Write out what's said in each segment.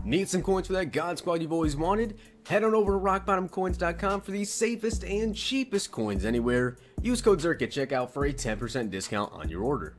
Need some coins for that God Squad you've always wanted? Head on over to rockbottomcoins.com for the safest and cheapest coins anywhere. Use code Zirksee at checkout for a 10% discount on your order.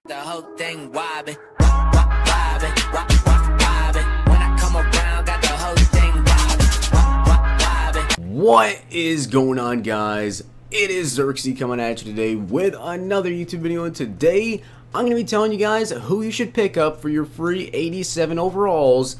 The whole thing wobbin', wobbin', wobbin'. When I come around, got the whole thing wobbin'. What is going on, guys? It is Zirksee coming at you today with another YouTube video, and today I'm going to be telling you guys who you should pick up for your free 87 overalls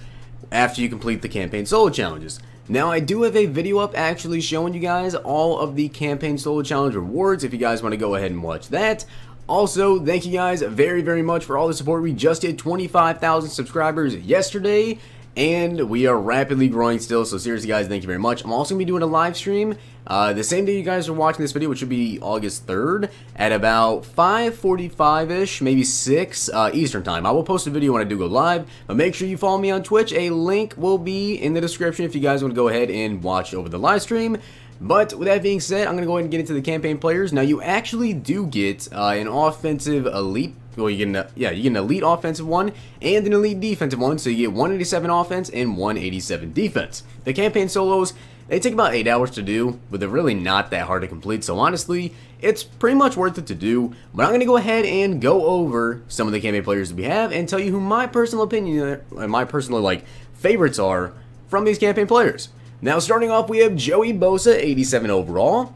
after you complete the campaign solo challenges. Now, I do have a video up actually showing you guys all of the campaign solo challenge rewards if you guys want to go ahead and watch that. Also, thank you guys very much for all the support. We just hit 25,000 subscribers yesterday, and we are rapidly growing still, so seriously guys, thank you very much. I'm also going to be doing a live stream the same day you guys are watching this video, which should be August 3rd, at about 5:45ish, maybe 6 Eastern time. I will post a video when I do go live, but make sure you follow me on Twitch. A link will be in the description if you guys want to go ahead and watch over the live stream. But with that being said, I'm going to go ahead and get into the campaign players. Now, you actually do get an offensive elite. Well, you get an elite offensive one and an elite defensive one. So you get 187 offense and 187 defense. The campaign solos, they take about 8 hours to do, but they're really not that hard to complete. So honestly, it's pretty much worth it to do. But I'm going to go ahead and go over some of the campaign players that we have and tell you who my personal opinion and my personal favorites are from these campaign players. Now, starting off, we have Joey Bosa, 87 overall.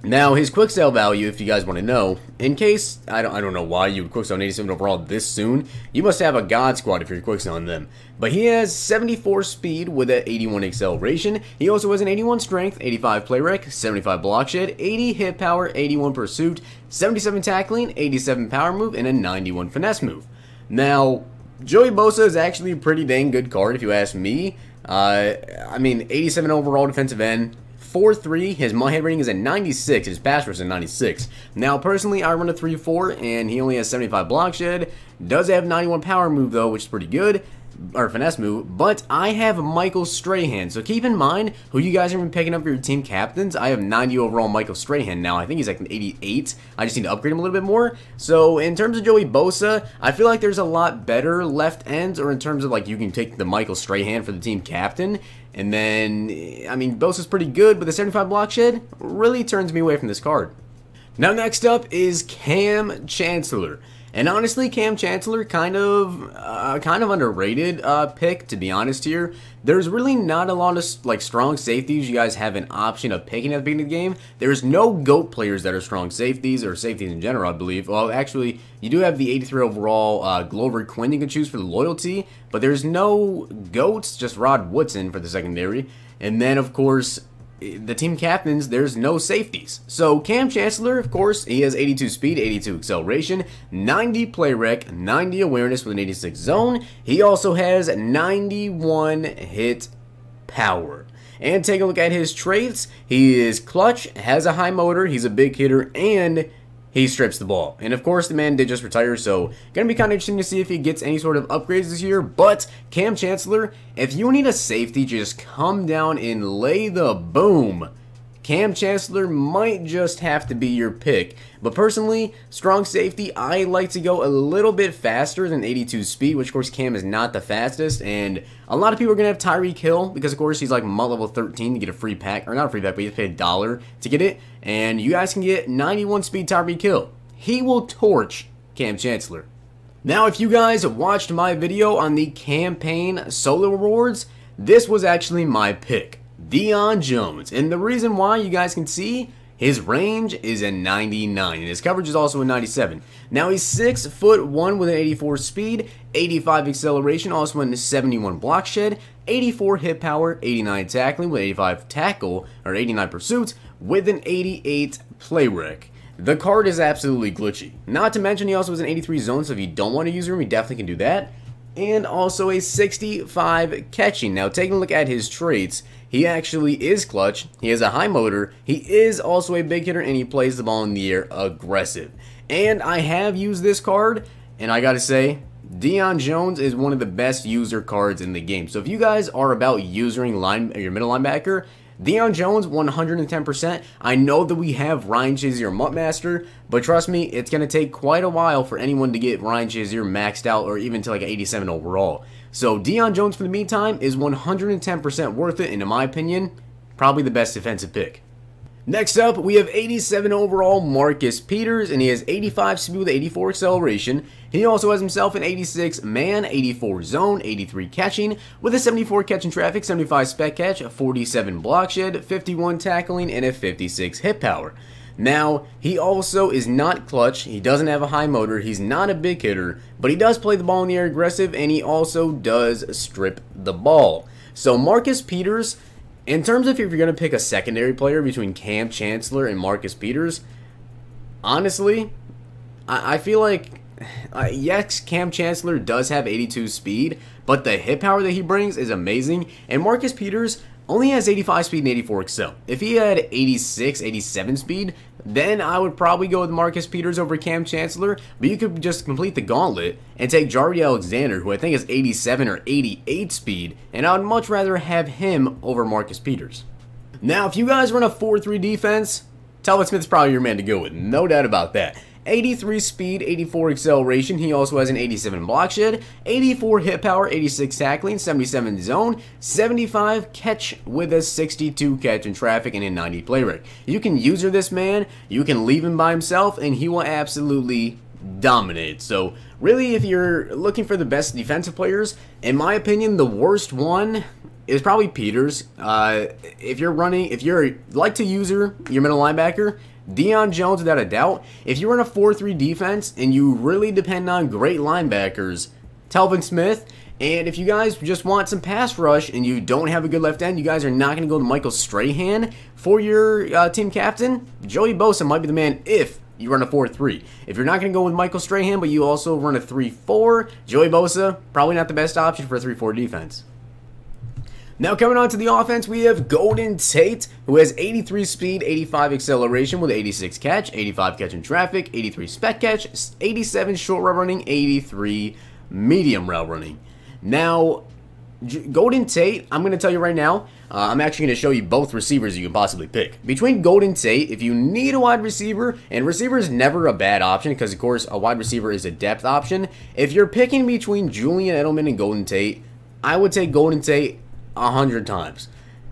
Now, his quick sale value, if you guys want to know, in case, I don't know why you would quick sell an 87 overall this soon. You must have a God Squad if you're quick selling them. But he has 74 speed with an 81 acceleration. He also has an 81 strength, 85 play rec, 75 block shed, 80 hit power, 81 pursuit, 77 tackling, 87 power move, and a 91 finesse move. Now, Joey Bosa is actually a pretty dang good card if you ask me. I mean, 87 overall defensive end, 4.3, his head rating is at 96, his pass rush is at 96. Now, personally, I run a 3.4, and he only has 75 block shed, does have 91 power move, though, which is pretty good, or finesse move, but I have Michael Strahan, so keep in mind who you guys are going to be picking up for your team captains. I have 90 overall Michael Strahan now. I think he's like an 88. I just need to upgrade him a little bit more. So in terms of Joey Bosa, I feel like there's a lot better left ends, or in terms of you can take the Michael Strahan for the team captain. And then, I mean, Bosa's pretty good, but the 75 block shed really turns me away from this card. Now, next up is Cam Chancellor. And honestly, Cam Chancellor, kind of underrated pick, to be honest here. There's really not a lot of strong safeties you guys have an option of picking at the beginning of the game. There's no GOAT players that are strong safeties, or safeties in general, I believe. Well, actually, you do have the 83 overall Glover Quinn you can choose for the loyalty, but there's no GOATs, just Rod Woodson for the secondary. And then, of course, the team captains, there's no safeties. So Cam Chancellor, of course, he has 82 speed, 82 acceleration, 90 play rec, 90 awareness with an 86 zone. He also has 91 hit power. And take a look at his traits. He is clutch, has a high motor, he's a big hitter, and he strips the ball. And of course, the man did just retire, so gonna be kind of interesting to see if he gets any sort of upgrades this year. But Cam Chancellor, if you need a safety, just come down and lay the boom. Cam Chancellor might just have to be your pick. But personally, strong safety, I like to go a little bit faster than 82 speed, which of course Cam is not the fastest. And a lot of people are going to have Tyreek Hill because of course he's like MUT level 13 to get a free pack, or not a free pack, but you have to pay $1 to get it. And you guys can get 91 speed Tyreek Hill. He will torch Cam Chancellor. Now, if you guys watched my video on the campaign solo rewards, this was actually my pick. Deion Jones, and the reason why, you guys can see his range is a 99 and his coverage is also a 97. Now, he's 6'1" with an 84 speed, 85 acceleration, also a 71 block shed, 84 hit power, 89 tackling with 85 tackle, or 89 pursuits with an 88 play rec. The card is absolutely glitchy. Not to mention he also has an 83 zone, so if you don't want to use him, you definitely can do that. And also a 65 catching. Now, taking a look at his traits, he actually is clutch, he has a high motor, he is also a big hitter, and he plays the ball in the air aggressive. And I have used this card, and I gotta say, Deion Jones is one of the best user cards in the game. So if you guys are about using your middle linebacker, Deion Jones, 110%. I know that we have Ryan Shazier Muttmaster, but trust me, it's going to take quite a while for anyone to get Ryan Shazier maxed out or even to like an 87 overall. So Deion Jones for the meantime is 110% worth it, and in my opinion, probably the best defensive pick. Next up, we have 87 overall Marcus Peters, and he has 85 speed with 84 acceleration. He also has himself an 86 man, 84 zone, 83 catching, with a 74 catch in traffic, 75 spec catch, a 47 block shed, 51 tackling, and a 56 hit power. Now, he also is not clutch, he doesn't have a high motor, he's not a big hitter, but he does play the ball in the air aggressive, and he also does strip the ball. So Marcus Peters, in terms of if you're going to pick a secondary player between Cam Chancellor and Marcus Peters, honestly, I feel like, yes, Cam Chancellor does have 82 speed, but the hit power that he brings is amazing, and Marcus Peters only has 85 speed and 84 excel. If he had 86, 87 speed, then I would probably go with Marcus Peters over Cam Chancellor, but you could just complete the gauntlet and take Jaire Alexander, who I think is 87 or 88 speed, and I would much rather have him over Marcus Peters. Now, if you guys run a 4-3 defense, Talbot Smith's probably your man to go with, no doubt about that. 83 speed, 84 acceleration. He also has an 87 block shed, 84 hit power, 86 tackling, 77 zone, 75 catch with a 62 catch in traffic, and a 90 play rate. You can user this man, you can leave him by himself, and he will absolutely dominate. So really, if you're looking for the best defensive players, in my opinion, the worst one is probably Peters. If you're like to user your middle linebacker, Deion Jones without a doubt. If you run a 4-3 defense and you really depend on great linebackers, Talvin Smith. And if you guys just want some pass rush and you don't have a good left end, you guys are not going to go to Michael Strahan for your team captain, Joey Bosa might be the man if you run a 4-3. If you're not going to go with Michael Strahan, but you also run a 3-4, Joey Bosa, probably not the best option for a 3-4 defense. Now coming on to the offense, we have Golden Tate, who has 83 speed, 85 acceleration with 86 catch, 85 catch in traffic, 83 spec catch, 87 short route running, 83 medium route running. Now, Golden Tate, I'm going to tell you right now, I'm actually going to show you both receivers you can possibly pick. Between Golden Tate, if you need a wide receiver, and receiver is never a bad option because, of course, a wide receiver is a depth option. If you're picking between Julian Edelman and Golden Tate, I would take Golden Tate 100 times.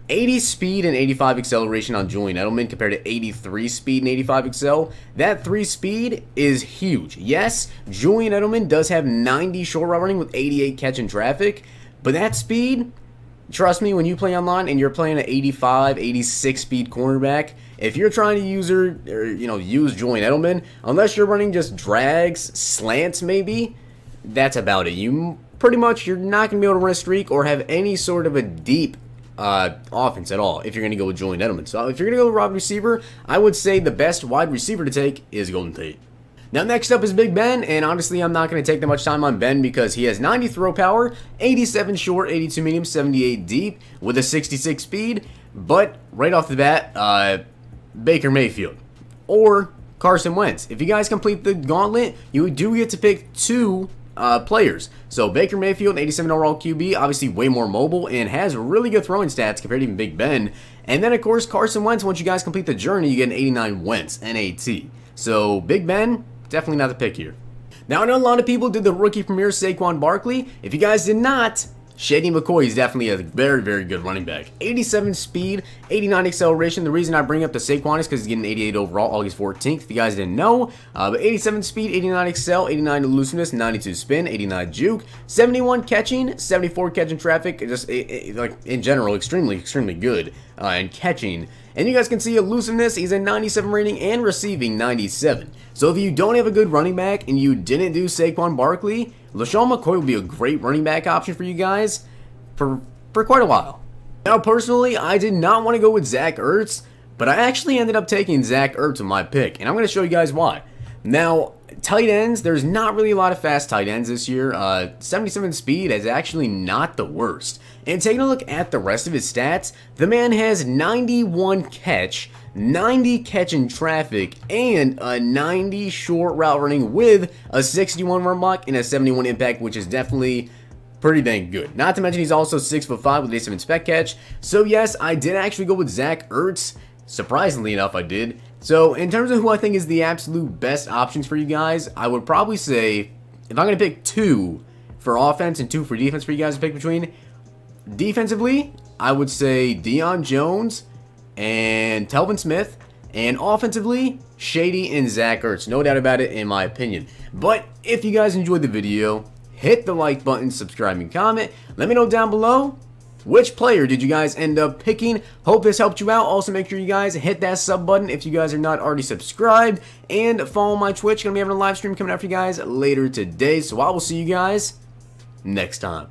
80 speed and 85 acceleration on Julian Edelman compared to 83 speed and 85 excel. That 3 speed is huge. Yes, Julian Edelman does have 90 short route running with 88 catch in traffic, but that speed, trust me, when you play online and you're playing an 85, 86 speed cornerback, if you're trying to use Julian Edelman, unless you're running just drags, slants maybe, that's about it. You're not going to be able to run a streak or have any sort of a deep offense at all if you're going to go with Julian Edelman. So if you're going to go with wide receiver, I would say the best wide receiver to take is Golden Tate. Now next up is Big Ben, and honestly I'm not going to take that much time on Ben because he has 90 throw power, 87 short, 82 medium, 78 deep with a 66 speed, but right off the bat, Baker Mayfield or Carson Wentz. If you guys complete the gauntlet, you do get to pick two players. So Baker Mayfield, 87 overall QB, obviously way more mobile and has really good throwing stats compared to even Big Ben. And then of course Carson Wentz, once you guys complete the journey, you get an 89 Wentz, NAT. So Big Ben, definitely not the pick here. Now I know a lot of people did the rookie premier Saquon Barkley. If you guys did not, Shady McCoy is definitely a very, very good running back. 87 speed, 89 acceleration. The reason I bring up the Saquon is because he's getting 88 overall August 14th, if you guys didn't know. But 87 speed, 89 excel, 89 elusiveness, 92 spin, 89 juke, 71 catching, 74 catching traffic. Just like in general, extremely, extremely good in catching. And you guys can see elusiveness, he's a 97 rating and receiving 97. So if you don't have a good running back and you didn't do Saquon Barkley, LaShawn McCoy will be a great running back option for you guys for quite a while. Now personally, I did not want to go with Zach Ertz, but I actually ended up taking Zach Ertz with my pick, and I'm going to show you guys why. Now, tight ends, there's not really a lot of fast tight ends this year. 77 speed is actually not the worst. And taking a look at the rest of his stats, the man has 91 catch, 90 catch in traffic, and a 90 short route running with a 61 run block and a 71 impact, which is definitely pretty dang good. Not to mention he's also 6'5" with 87 spec catch. So yes, I did actually go with Zach Ertz. Surprisingly enough, I did. So in terms of who I think is the absolute best options for you guys, I would probably say, if I'm going to pick two for offense and 2 for defense for you guys to pick between. Defensively, I would say Deion Jones and Telvin Smith. And offensively, Shady and Zach Ertz. No doubt about it, in my opinion. But if you guys enjoyed the video, hit the like button, subscribe, and comment. Let me know down below, which player did you guys end up picking? Hope this helped you out. Also, make sure you guys hit that sub button if you guys are not already subscribed. And follow my Twitch. Going to be having a live stream coming out for you guys later today. So I will see you guys next time.